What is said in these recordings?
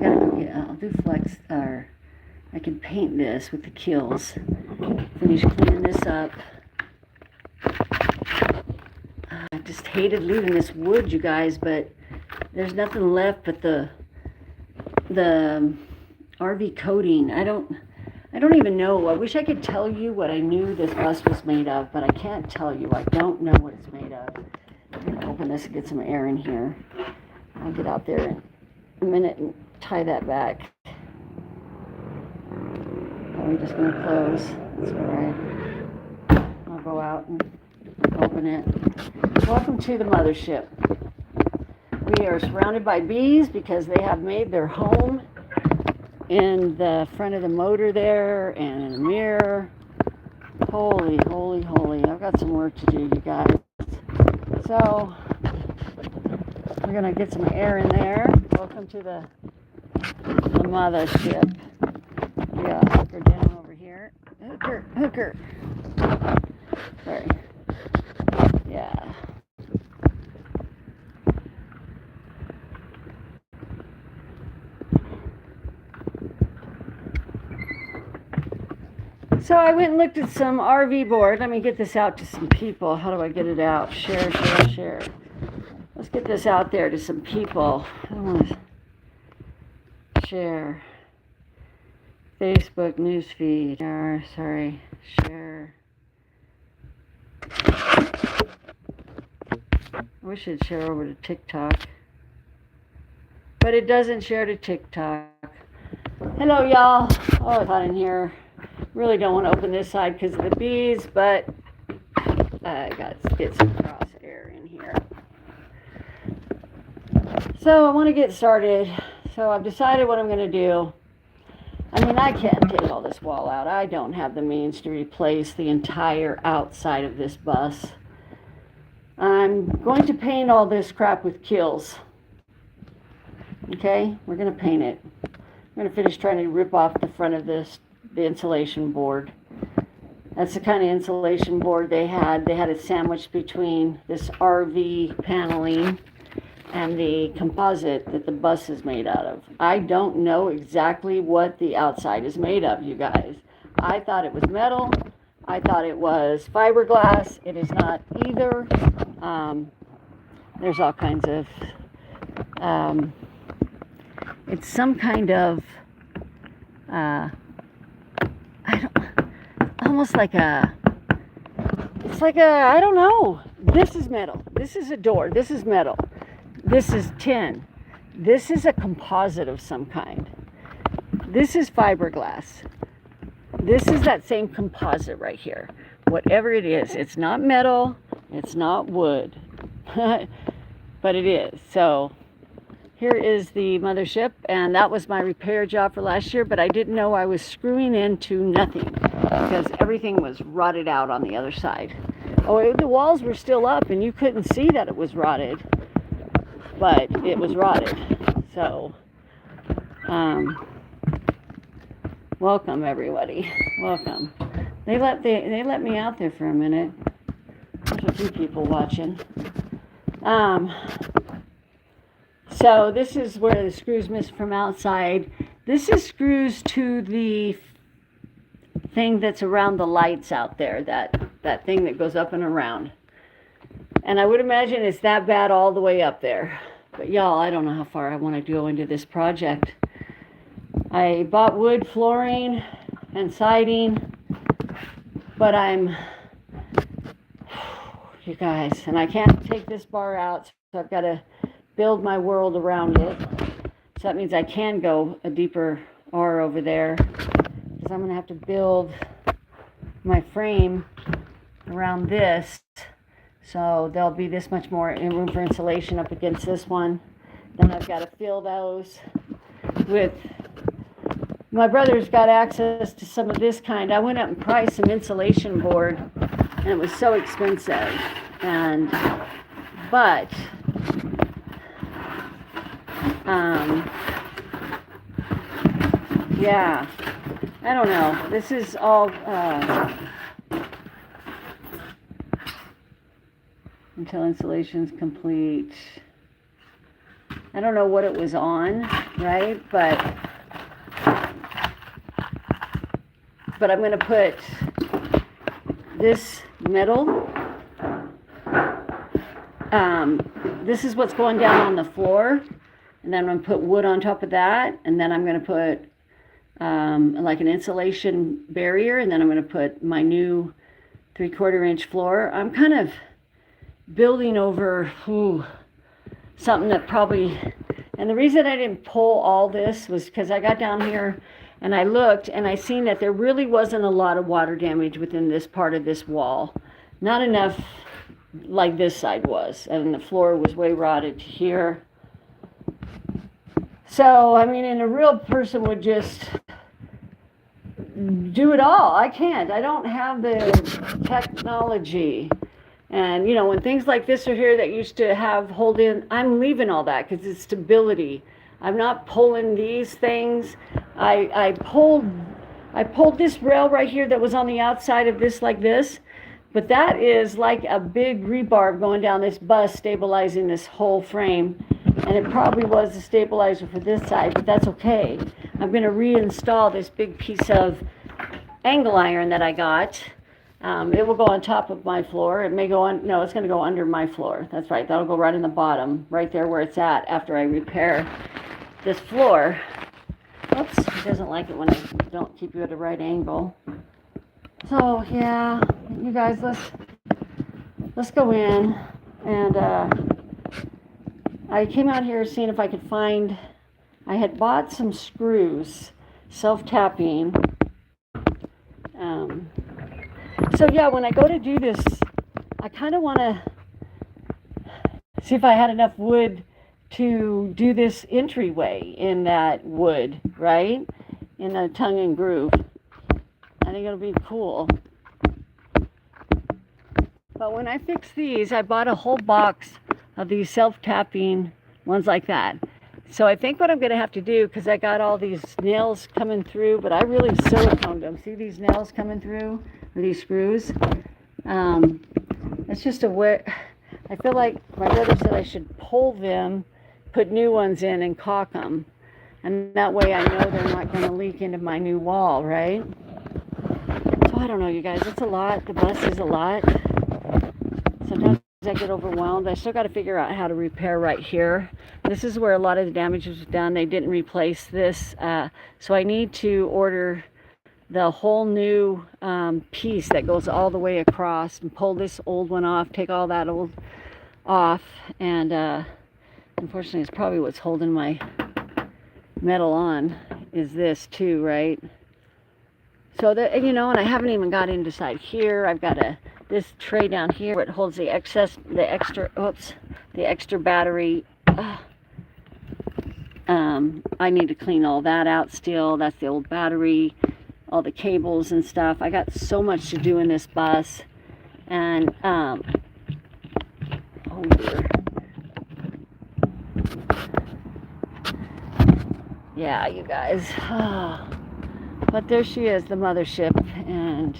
gotta go get, I'll do flex, or I can paint this with the Kilz. Finish cleaning this up. I just hated leaving this wood, you guys, but there's nothing left but the RV coating. I don't even know. I wish I could tell you what I knew this bus was made of, but I can't tell you. I don't know what it's made of. I'm going to open this and get some air in here. I'll get out there in a minute and tie that back. I'm just going to close. That's all right. I'll go out and open it. Welcome to the mothership. We are surrounded by bees because they have made their home in the front of the motor there and in the mirror. Holy, holy, holy. I've got some work to do, you guys. So, we're going to get some air in there. Welcome to the mothership. Yeah, hooker down over here. Hooker. Sorry. Yeah. So I went and looked at some RV board. Let me get this out to some people. How do I get it out? Share. Let's get this out there to some people. I don't want to share. Facebook newsfeed. Share. I wish it'd share over to TikTok. But it doesn't share to TikTok. Hello, y'all. Oh, it's hot in here. Really don't want to open this side because of the bees, but I got to get some cross air in here. So I want to get started. So I've decided what I'm going to do. I mean, I can't take all this wall out. I don't have the means to replace the entire outside of this bus. I'm going to paint all this crap with Kilz. Okay, we're going to paint it. I'm going to finish trying to rip off the front of the insulation board. That's the kind of insulation board they had. They had it sandwiched between this RV paneling and the composite that the bus is made out of. I don't know exactly what the outside is made of, you guys. I thought it was metal. I thought it was fiberglass. It is not either. There's all kinds of, it's some kind of, almost like I don't know. This is metal. This is a door. This is metal. This is tin. This is a composite of some kind. This is fiberglass. This is that same composite right here. Whatever it is, it's not metal, it's not wood, but it is. So here is the mothership, and that was my repair job for last year, but I didn't know I was screwing into nothing because everything was rotted out on the other side. Oh, the walls were still up and you couldn't see that it was rotted, but it was rotted. So, welcome everybody. Welcome. They let me out there for a minute. There's a few people watching. So this is where the screws missed from outside. This is screws to the thing that's around the lights out there, that thing that goes up and around. And I would imagine it's that bad all the way up there. But y'all, I don't know how far I want to go into this project. I bought wood flooring and siding, but you guys, and I can't take this bar out, so I've got to build my world around it. So that means I can go a deeper R over there, because I'm going to have to build my frame around this, so there'll be this much more room for insulation up against this one. Then I've got to fill those with, my brother's got access to some of this kind. I went up and priced some insulation board, and it was so expensive, but yeah, I don't know. This is all until installation's complete. I don't know what it was on, right? But I'm going to put this metal. This is what's going down on the floor, and then I'm going to put wood on top of that, and then I'm going to put like an insulation barrier, and then I'm going to put my new 3/4 inch floor. I'm kind of building over something that probably, and the reason I didn't pull all this was because I got down here and I looked and I seen that there really wasn't a lot of water damage within this part of this wall. Not enough like this side was, and the floor was way rotted here. So, I mean, and a real person would just do it all. I can't. I don't have the technology. And, you know, when things like this are here that used to have hold in, I'm leaving all that because it's stability. I'm not pulling these things. I pulled this rail right here that was on the outside of this like this, but that is like a big rebar going down this bus stabilizing this whole frame. And it probably was a stabilizer for this side, but that's okay. I'm going to reinstall this big piece of angle iron that I got. It will go on top of my floor. It may go on, no, it's going to go under my floor. That's right. That'll go right in the bottom, right there where it's at after I repair this floor. Oops, it doesn't like it when I don't keep you at a right angle. So, yeah, you guys, let's go in. And I came out here seeing if I could find, I had bought some screws, self-tapping. So yeah, when I go to do this, I kind of want to see if I had enough wood to do this entryway in that wood, right? In the tongue and groove. I think it'll be cool. But when I fix these, I bought a whole box of these self-tapping ones like that. So I think what I'm going to have to do, because I got all these nails coming through, but I really siliconed them. See these nails coming through, or these screws? It's just I feel like my brother said I should pull them, put new ones in, and caulk them. And that way I know they're not going to leak into my new wall, right? So I don't know, you guys. It's a lot. The bus is a lot. Sometimes I get overwhelmed. I still got to figure out how to repair right here. This is where a lot of the damage was done. They didn't replace this. So I need to order the whole new piece that goes all the way across and pull this old one off, take all that old off. And unfortunately, it's probably what's holding my metal on is this too, right? So that, you know, and I haven't even got inside here. I've got this tray down here where it holds the extra battery. I need to clean all that out still. That's the old battery, all the cables and stuff. I got so much to do in this bus. And, oh dear. Yeah, you guys. But there she is, the mothership. And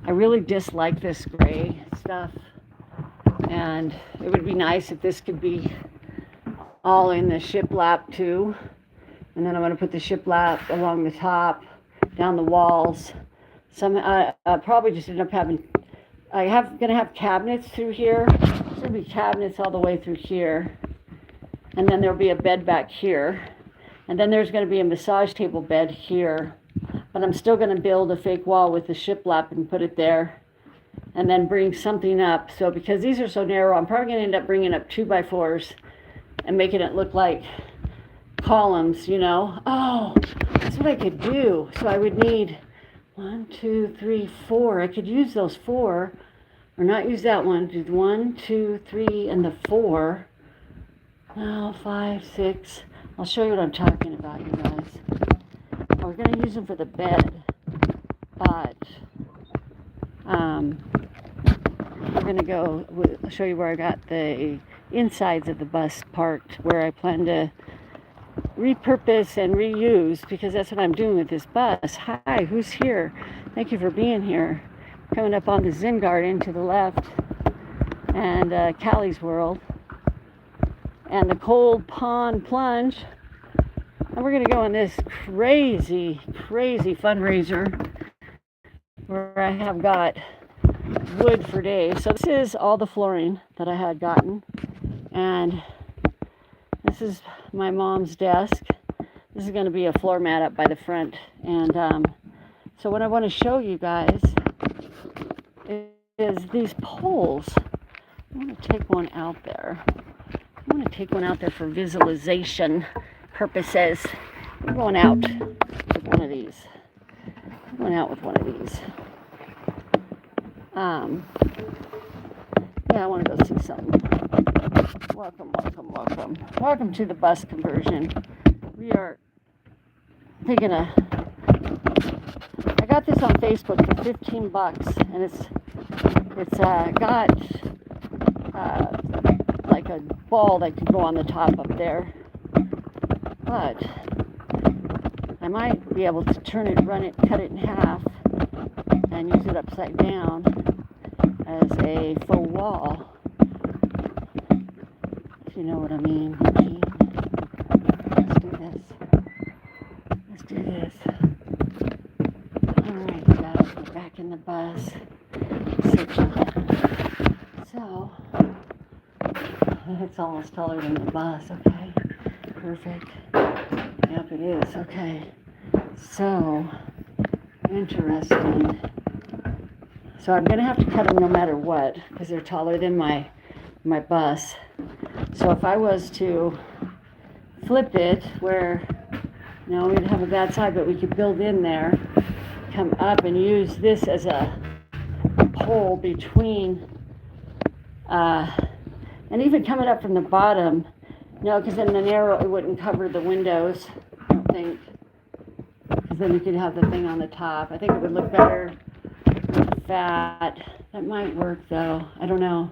I really dislike this gray stuff. And it would be nice if this could be all in the shiplap too. And then I'm going to put the shiplap along the top, down the walls. I'll probably just end up having, going to have cabinets through here. There's going to be cabinets all the way through here. And then there'll be a bed back here. And then there's going to be a massage table bed here. But I'm still going to build a fake wall with the shiplap and put it there. And then bring something up. So because these are so narrow, I'm probably going to end up bringing up 2x4s and making it look like columns, you know. Oh, that's what I could do. So I would need 1, 2, 3, 4. I could use those 4, or not use that one. Do 1, 2, 3, and the 4. Now 5, 6. I'll show you what I'm talking about, you guys. I was going to use them for the bed, but we're going to go, I'll show you where I got the insides of the bus parked, where I plan to repurpose and reuse, because that's what I'm doing with this bus. Hi, who's here? Thank you for being here. Coming up on the Zen Garden to the left, and Callie's World. and the cold pond plunge. And we're going to go on this crazy fundraiser where I have got wood for days. So this is all the flooring that I had gotten. And this is my mom's desk. This is going to be a floor mat up by the front. And so what I want to show you guys is these poles. I want to take one out there. I want to take one out there for visualization purposes. I'm going out with one of these. I'm going out with one of these. Yeah, I want to go see something. Welcome. Welcome to the bus conversion. We are taking I got this on Facebook for $15, and it's got like a ball that could go on the top up there. But I might be able to turn it, run it, cut it in half, and use it upside down as a faux wall. If you know what I mean. Let's do this. Alright, you guys, we're back in the bus. So, it's almost taller than the bus, okay? Perfect. Yep, it is. Okay. So, interesting. So I'm going to have to cut them no matter what, because they're taller than my bus. So if I was to flip it where, we'd have a bad side, but we could build in there, come up and use this as a pole between, and even coming up from the bottom, because then the narrow, it wouldn't cover the windows, I don't think. Because then you could have the thing on the top. I think it would look better with that. That might work though. I don't know.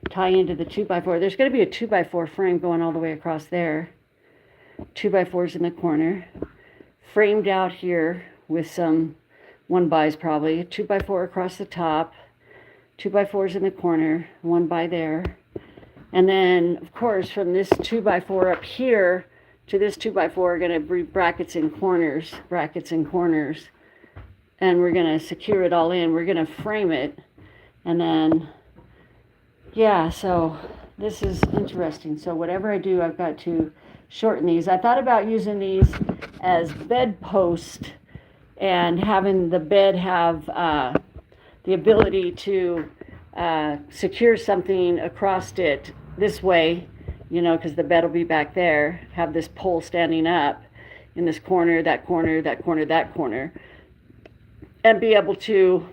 Tie into the 2x4. There's going to be a 2x4 frame going all the way across there. 2x4s in the corner. Framed out here with some 1xs probably. 2x4 across the top. 2x4s in the corner. 1x there. And then, of course, from this 2x4 up here to this 2x4, we're going to be brackets and corners. And we're going to secure it all in. We're going to frame it. And then, yeah, so this is interesting. So whatever I do, I've got to shorten these. I thought about using these as bed posts and having the bed have the ability to secure something across it this way, because the bed will be back there, have this pole standing up in this corner, that corner, that corner, that corner, and be able to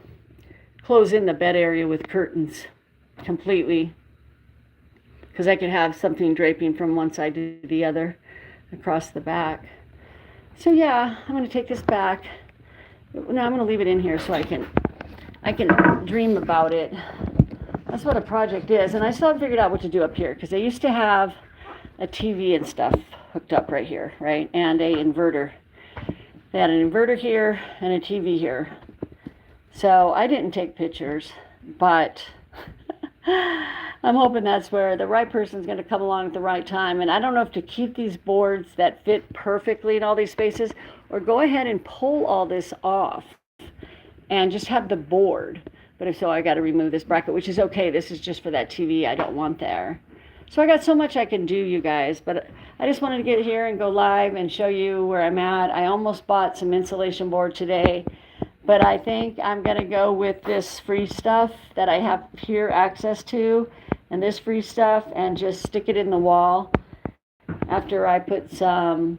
close in the bed area with curtains completely, because I could have something draping from one side to the other across the back. So yeah, I'm going to take this back. Now I'm going to leave it in here so I can dream about it. That's what a project is. And I still haven't figured out what to do up here, because I used to have a TV and stuff hooked up right here, right? And a inverter. They had an inverter here and a TV here. So I didn't take pictures, but I'm hoping that's where the right person's going to come along at the right time. And I don't know if to keep these boards that fit perfectly in all these spaces, or go ahead and pull all this off and just have the board. But if so, I got to remove this bracket, which is okay. This is just for that TV I don't want there. So I got so much I can do, you guys. But I just wanted to get here and go live and show you where I'm at. I almost bought some insulation board today, but I think I'm going to go with this free stuff that I have here access to, and this free stuff, and just stick it in the wall after I put some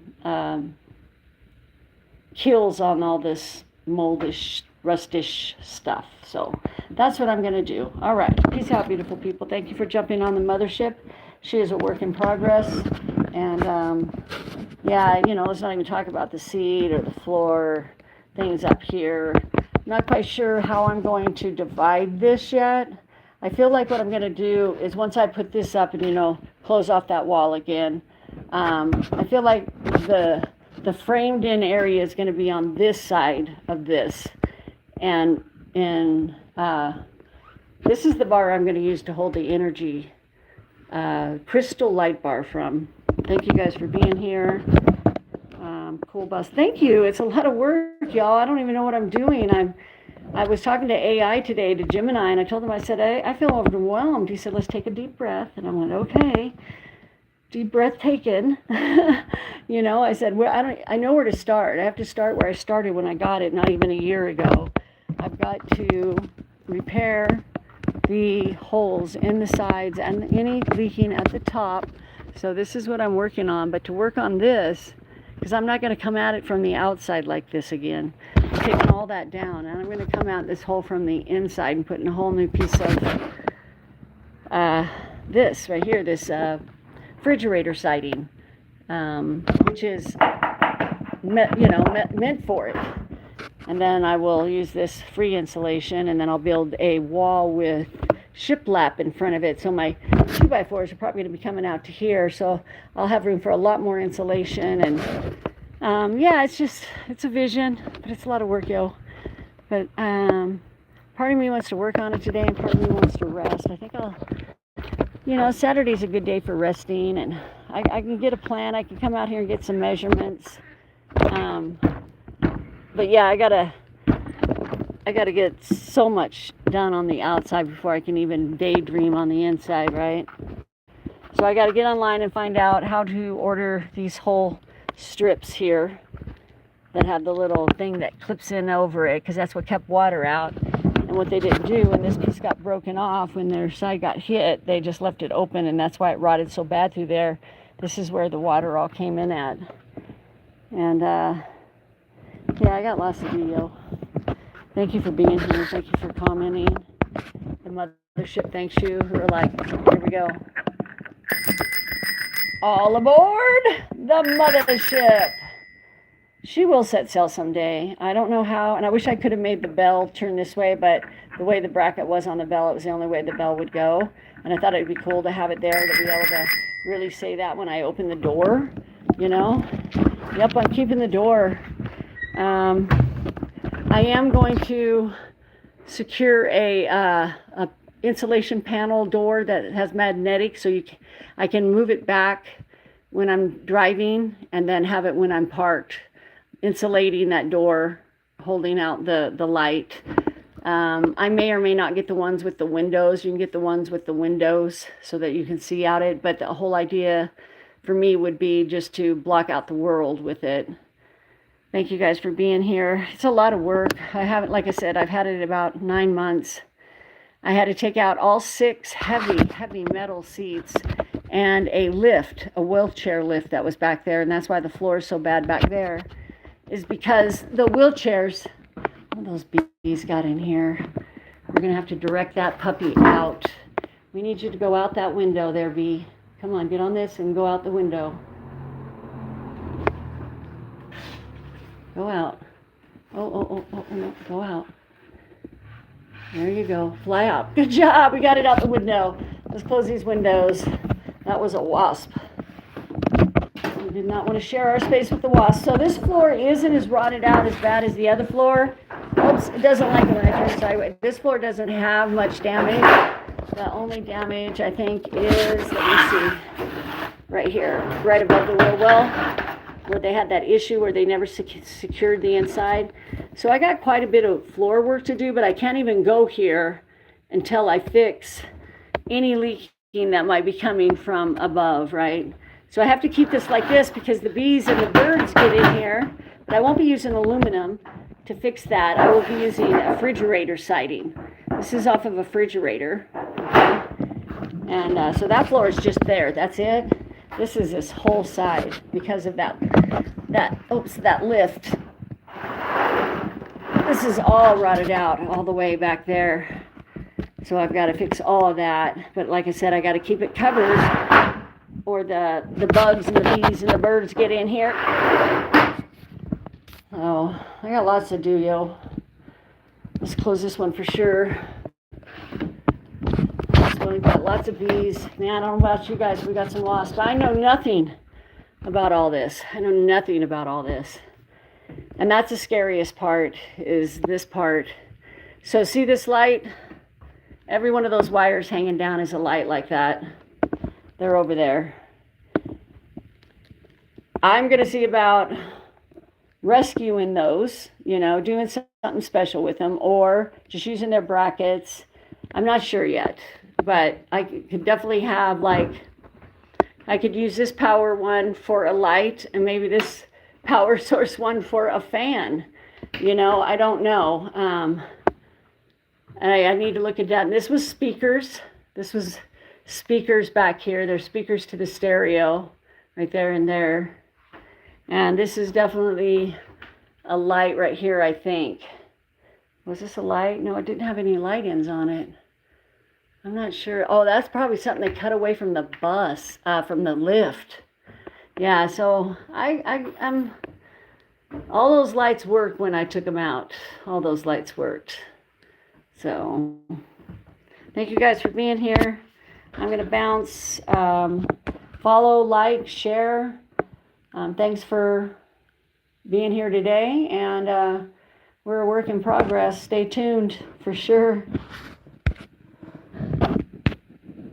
kills on all this moldish, rustish stuff. So that's what I'm going to do. All right. Peace out, beautiful people. Thank you for jumping on the mothership. She is a work in progress. And yeah, let's not even talk about the seat or the floor, things up here. I'm not quite sure how I'm going to divide this yet. I feel like what I'm going to do is, once I put this up and, close off that wall again, I feel like the framed in area is going to be on this side of this. And this is the bar I'm going to use to hold the energy crystal light bar from. Thank you guys for being here. Cool bus. Thank you. It's a lot of work, y'all. I don't even know what I'm doing. I was talking to AI today, to Gemini, and I told him, I said, I feel overwhelmed. He said, let's take a deep breath. And I went, okay. Deep breath taken. You know, I said, well, I know where to start. I have to start where I started when I got it, not even a year ago. I've got to repair the holes in the sides and any leaking at the top. So this is what I'm working on. But to work on this, because I'm not going to come at it from the outside like this again. I'm taking all that down, and I'm going to come at this hole from the inside and putting a whole new piece of this right here, this refrigerator siding, which is meant for it. And then I will use this free insulation, and then I'll build a wall with shiplap in front of it. So my 2x4s are probably going to be coming out to here. So I'll have room for a lot more insulation. And yeah, it's a vision, but it's a lot of work, yo. But part of me wants to work on it today, and part of me wants to rest. I think Saturday's a good day for resting, and I can get a plan. I can come out here and get some measurements. But yeah, I gotta get so much done on the outside before I can even daydream on the inside, right? So I gotta get online and find out how to order these whole strips here that have the little thing that clips in over it, because that's what kept water out. And what they didn't do when this piece got broken off, when their side got hit, they just left it open, and that's why it rotted so bad through there. This is where the water all came in at. And yeah, I got lots to do, yo. Thank you for being here. Thank you for commenting. The mothership thanks you, who are like, here we go. All aboard the mothership. She will set sail someday. I don't know how, and I wish I could have made the bell turn this way, but the way the bracket was on the bell, it was the only way the bell would go. And I thought it would be cool to have it there, to be able to really say that when I open the door, you know? Yep, I'm keeping the door. I am going to secure a insulation panel door that has magnetic, so I can move it back when I'm driving, and then have it when I'm parked, insulating that door, holding out the light. I may or may not get the ones with the windows. You can get the ones with the windows so that you can see out it, but the whole idea for me would be just to block out the world with it. Thank you guys for being here. It's a lot of work. I haven't, like I said, I've had it about 9 months. I had to take out all 6 heavy metal seats and a lift, a wheelchair lift that was back there. And that's why the floor is so bad back there, is because the wheelchairs, oh, those bees got in here. We're going to have to direct that puppy out. We need you to go out that window there, bee. Come on, get on this and go out the window. Go out. Oh, no, go out. There you go. Fly out. Good job. We got it out the window. Let's close these windows. That was a wasp. We did not want to share our space with the wasp. So this floor isn't as rotted out as bad as the other floor. Oops, it doesn't like it when I turn sideways. This floor doesn't have much damage. The only damage, I think, is, let me see, right here, right above the wheel well, where they had that issue where they never secured the inside. So I got quite a bit of floor work to do, but I can't even go here until I fix any leaking that might be coming from above, right? So I have to keep this like this because the bees and the birds get in here, but I won't be using aluminum to fix that. I will be using a refrigerator siding. This is off of a refrigerator, okay? And so that floor is just there, that's it. This is this whole side because of that lift. This is all rotted out all the way back there. So I've got to fix all of that. But like I said, I got to keep it covered or the bugs and the bees and the birds get in here. Oh, I got lots to do, yo. Let's close this one for sure. We've got lots of bees. Man, I don't know about you guys. We got some wasps. I know nothing about all this. I know nothing about all this. And that's the scariest part, is this part. So see this light? Every one of those wires hanging down is a light like that. They're over there. I'm going to see about rescuing those, doing something special with them, or just using their brackets. I'm not sure yet, but I could definitely have, like, I could use this power one for a light and maybe this power source one for a fan. I don't know. I need to look at that. And this was speakers. This was speakers back here. There's speakers to the stereo right there and there. And this is definitely a light right here, I think. Was this a light? No, it didn't have any light ends on it. I'm not sure. Oh, that's probably something they cut away from the bus, from the lift. Yeah, so I'm all those lights worked when I took them out. All those lights worked. So thank you guys for being here. I'm going to bounce. Follow, like, share. Thanks for being here today. And we're a work in progress. Stay tuned for sure.